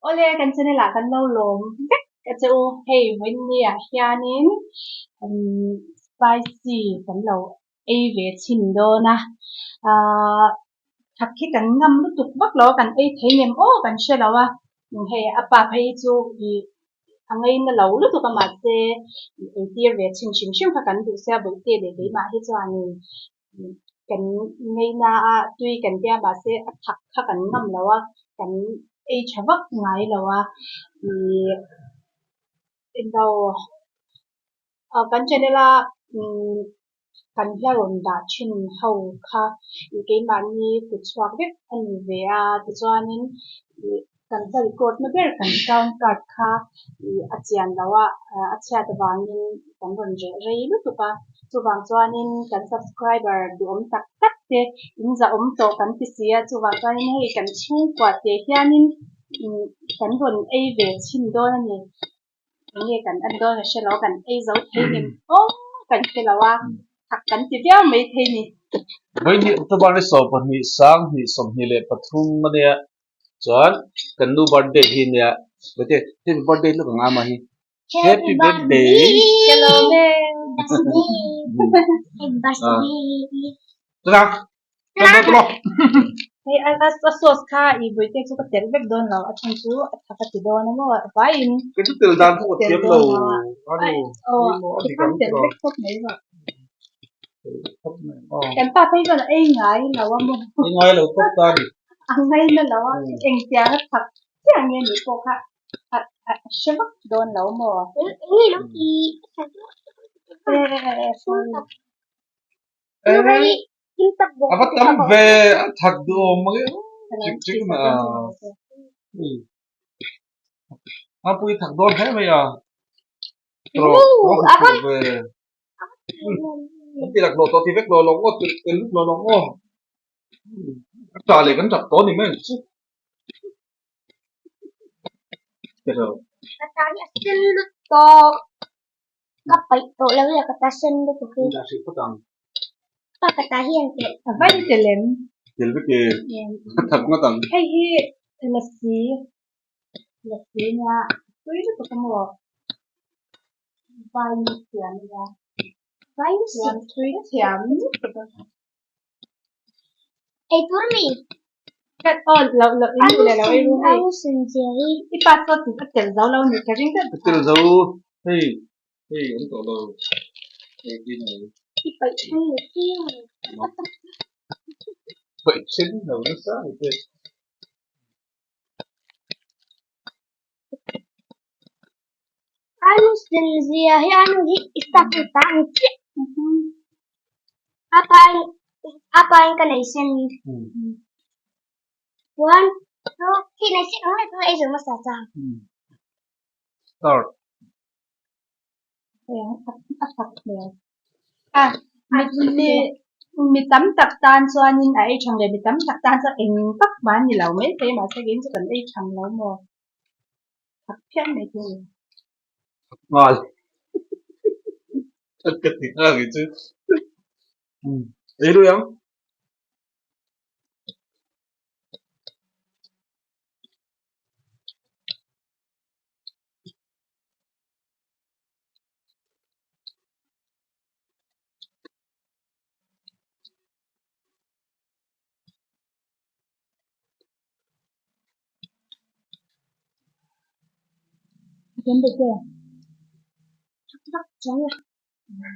Ole kan chane la kan lo lom ka chu hey when nia hianin spicy kan lo ei ve chin do na a thak khi kan ngam lu tuk bak lo kan ei thei nem o kan she lawa he apa phei chu I angai na lo lu tu ka ma se ei tir ve chin shim shim kha kan du se bu te le le ma hi chuan kan ngei na a tui kan tia ba se a thak kha kan ngam lawa kan ei thawak ngai lawa I đâu kan chane la kan hialom da chin ho kha I ke ma ni ku chuak vek ani ve a ti chuanin kan hal kot na ber kan count card kha a chian lawa a chha ta wangin kan ron je rei lu tu pa chu wang chuanin kan subscriber du om tak tak te in za om to kan ti sia chu wang chuanin hei kan chhu kwa te hianin kan ron ei ve chin do na ni nghe cảnh anh đôi là sẽ lỗ cảnh y dấu thi niệm ô cảnh cái là wa thật cảnh chỉ biết mấy thi nè với những thứ bạn ấy so với những sáng những sớm những lệ bắt thung mà nè chọn cần nu birthday hi nè vậy thì happy birthday lúc nào mà hi happy birthday hello mẹ thế nào thế nào hey anh sauce kha I buổi tiệc chúng ta tiệc vết đón lâu anh chú thật là tiệc đón mà phải in cái chút tiền đàn thu tiệm lâu anh cái ăn tiệc vết tốt mấy vậy cảnh ta thấy là ai ngại là wa mo ai ngại là tốt ta đi anh ngay là là wa anh tia thật chứ anh nghe được cô kha sẽ vết đón lâu mà ini loh di apa tam về thật đồ mà cái chích mà apa cái thật đồ thế bây giờ rồi apa về nanti lạc lột thì vết lột lột ngót từ lúc lột lột ngót trả lại cái chặt tối thì mới được rồi katanya sendut to apa itu lagi ya kata sendut itu giá trị có tăng apa kata hian ke phải đi tiệc lem tiền với cái thật nó tăng hay là gì nha tôi rất là không ngờ vài tiền nha vài tiền tôi tiền eh turmi cái lâu lâu ini là lâu ini aku sendiri cái passport thì phải tiền lâu lâu nữa cái gì đó cái là dấu hey hey anh tổ đầu cái này apa itu vậy chính là nó sao vậy anu sendiri anu di istakutan apa yang kena isen one two khi này sẽ nói tôi ấy rồi mà sao sao start mi tắm tập tan cho anh ấy trong này mi tắm tập tan cho anh bắt mà như lâu mấy thế mà sẽ đến cho cần ấy trong lâu mà thật chân này thì ngon thật cực thì ngon cái chứ đấy đúng không đến được chưa rất giống là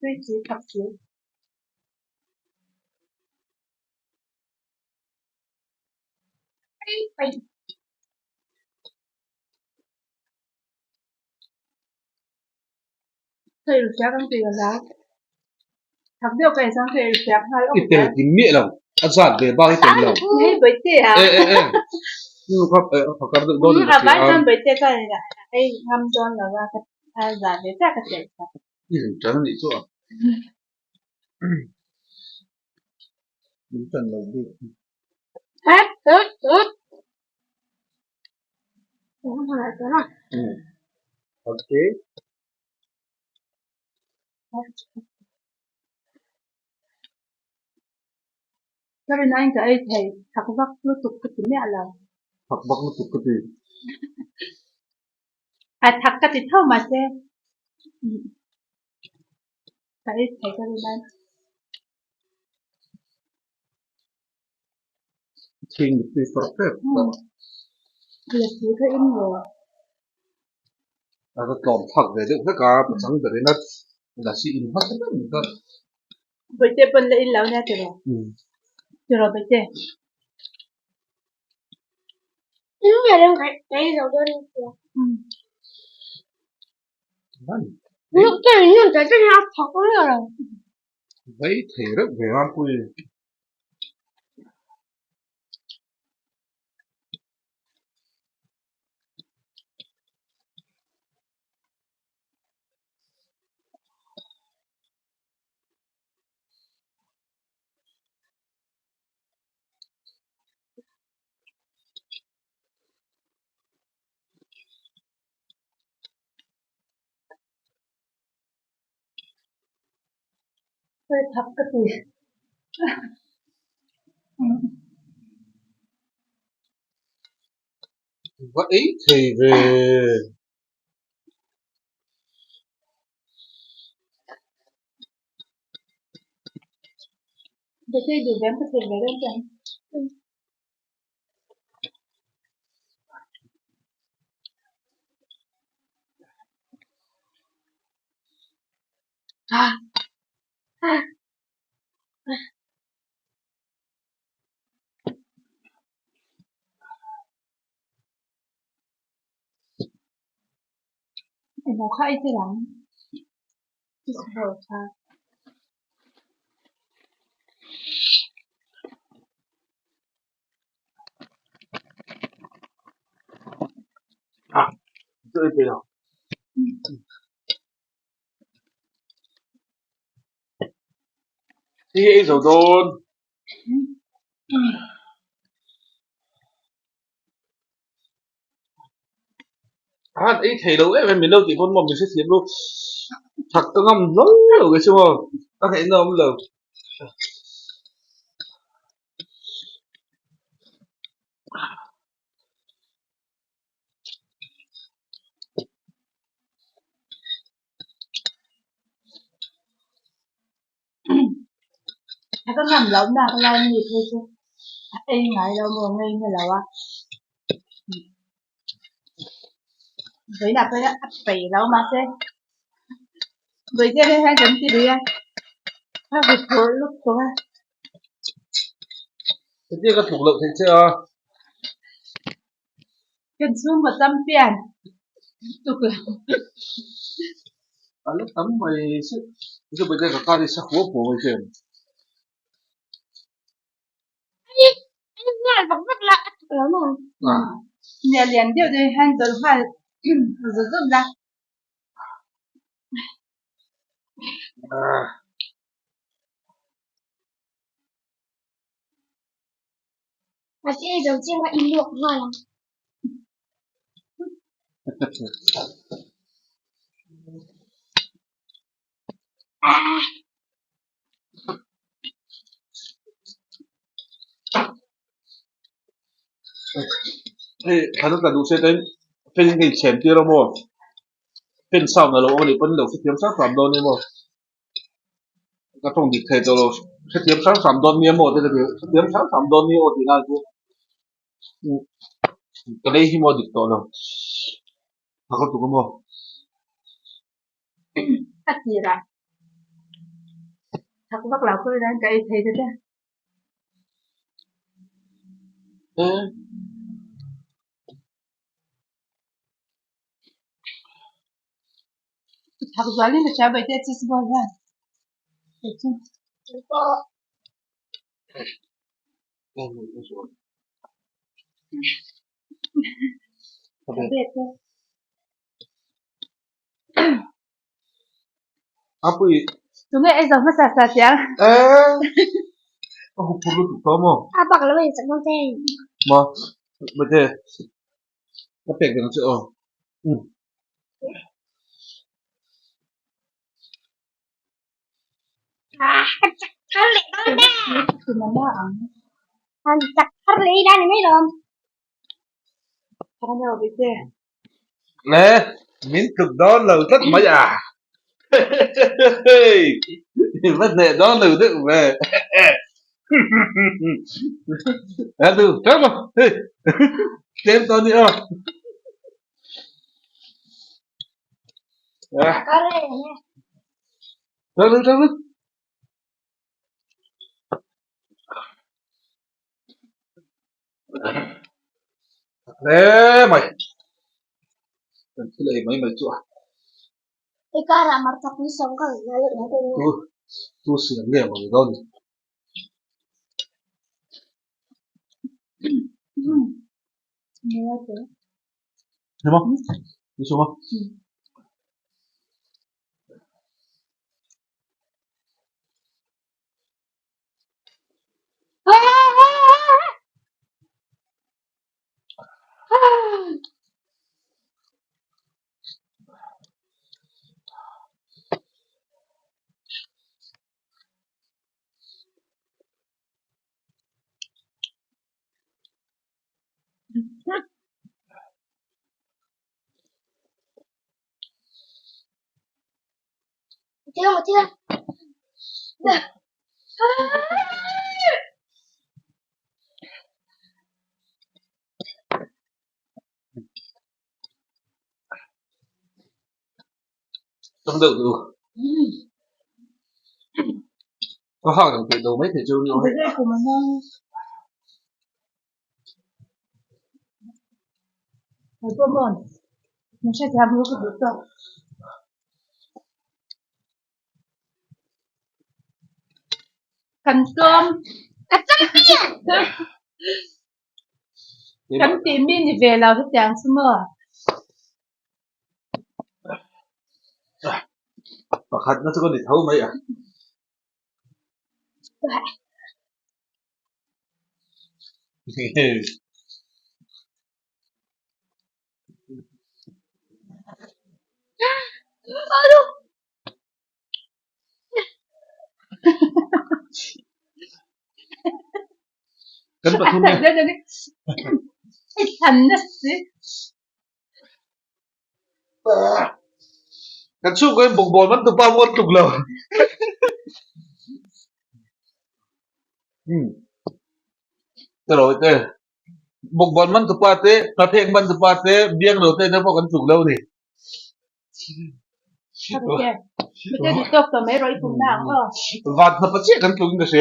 tôi chỉ thật sự phải tôi được phép không tiền là thật điều cái sang tôi được phép hai ông cái tiền thì miệng đâu ăn sản về bao cái tiền đâu hay bởi tiền à nhưng mà phải có được đôi à phải năm bởi tiền cái này là ấy ngâm cho là ra cái giả để ra cái tiền cái gì chẳng nghĩ chỗ đúng trần đầu đi hết tốt tốt đúng rồi đó là ok cho nên anh cái ấy thầy thật vất lúc tục cái mẹ là Học bác nó tụt cái gì. thắc cái gì thâu mà xe cái thấy cái gì đây Thiên một tí phật phép. việc gì cái in rồi Nó còn thật về được tất cả chẳng về đến đất là sĩ in hết tất cả. bây giờ bên lấy in lâu nha từ rồi bây giờ Đúng là đang cái dầu đơn kìa. Nhưng cái nhưng cái học thật lắm rồi. Vậy thì rất về ăn quy. hơi thắc cái gì Vậy thì về bây giờ dù đem cái gì về đến chẳng À. À. nó khai thì lắm rồi chơi bây giờ. Thì ấy rồi đôn. Ấy thầy đâu em mình đâu chỉ con một mình sẽ thiếm luôn. Thật có ngâm lắm rồi cái chứ mà. Có thể nó không lờ. nó có ngầm lắm nào có làm gì thôi chứ em ngại đâu mà nghi như là quá vậy là phải ấp bì đâu mà xe vậy chứ đây hai chấm gì đi à hai việc thôi lúc thôi Thế thì có thủ lượng thì chưa? cần xuống 100 tiền tục là À lúc tắm mày sẽ. Chứ bây giờ cả ca đi sẽ khố của mày kìa. Anh nghe vẫn rất là lắm rồi. nhà liền điều thì hai tuần phải rồi giúp ra Mà chị dầu chiên là in luộc ngon lắm. À. Thế hắn là đủ xe đến. Phên cái chém kia đâu mà. Phên sau là lỗ thì vẫn đầu sẽ kiếm sát phạm đôn đi mà. Các trong dịch thầy rồi sẽ kiếm sát phạm đôn như một. Thế là sẽ kiếm sát phạm đôn như một thì nào chứ. Cái đây hi mo dịch tổ nào. Thật có tụ có mà. cắt gì ra thật bắt đầu cứ ra cái thì thế Thế. thật giỏi lên là chả bây giờ chỉ bao giờ được chứ Có. Em mình có rồi. biết thôi Apa ini? chúng nghe em giống nó sạch sạch chả Aku perlu tuh mo. Apa kalau yang sama saya? Mo, betul. Tapi yang dengan oh. À, chặt khăn lị đó nè. thì nó đã Chặt khăn lị đây này mấy đồn. Thằng nào bị tê. Nè, miếng cực đó lầu rất mấy à. Vấn đề đó lầu rất về. Đã từ chết rồi. Xem tôi đi ơi. À, Có đây nè. Ra đi. Nè mày. Cái này mày chua. Ikaw na martak ni song ka lalo na din. Tu sửa nghề mà người con. Nghe thế. Thấy không? Đi xuống không? Một chưa. Tâm được rồi. Có hỏi được tiền đồ mấy thể trương nhau hết. Cái của mình không. Một bữa mòn. Mình sẽ làm một cái bữa to. Cần cơm. Cần tìm miên thì về là thích chàng xưa mơ. Và khát nó sẽ có để thấu mấy à? Aduh. Cấn vào thun nha. Thành nhất gì? Cắn sụp cái bụng bồn vẫn tụt bao muôn tục lầu. Rồi thế. Bụng bồn vẫn tụt ba thế, cà phê vẫn tụt ba thế, biếng đầu tiên nó vào cắn sụp lâu thì. Sao vậy? Bây giờ đi tốt rồi mấy rồi cũng nào Vạt nó phát triển cắn sụp cái gì?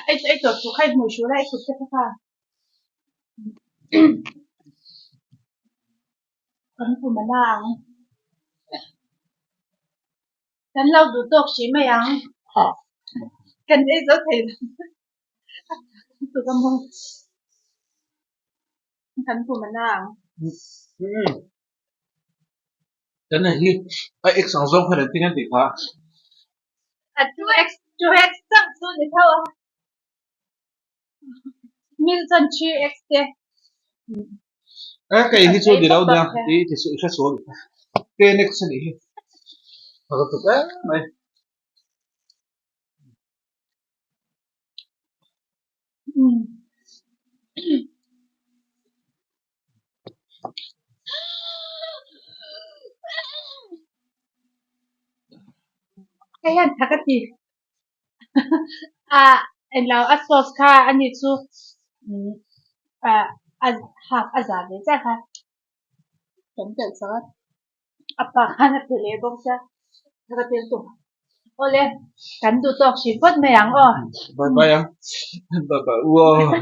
Ấy tốt tụi khai mùi số lại tụi cái pha. Cắn sụp mà nào? Cắn lâu đủ tốt xí mày ăn. Cắn ấy rất thì tụi con mông. Cắn sụp mà nào? Cái này đi, ai x sang giống hay là tiếng Anh thì phá. À, 2x tăng số để thôi. Milton 2x thế. Cái gì số đi đâu nha, thì số ít số. Cái này sẽ đi. Mà có tục á, mày. Cái anh thắc gì? À, anh lao asos ka anh ấy chú học azar đấy chắc ha. Chấm tự sớt. Apa kan at tele bông sa. Thắc tiền tụng. Ole, cắn tụ tọc chỉ vớt mày ăn o. Bye bye em. Bye bye. Wow.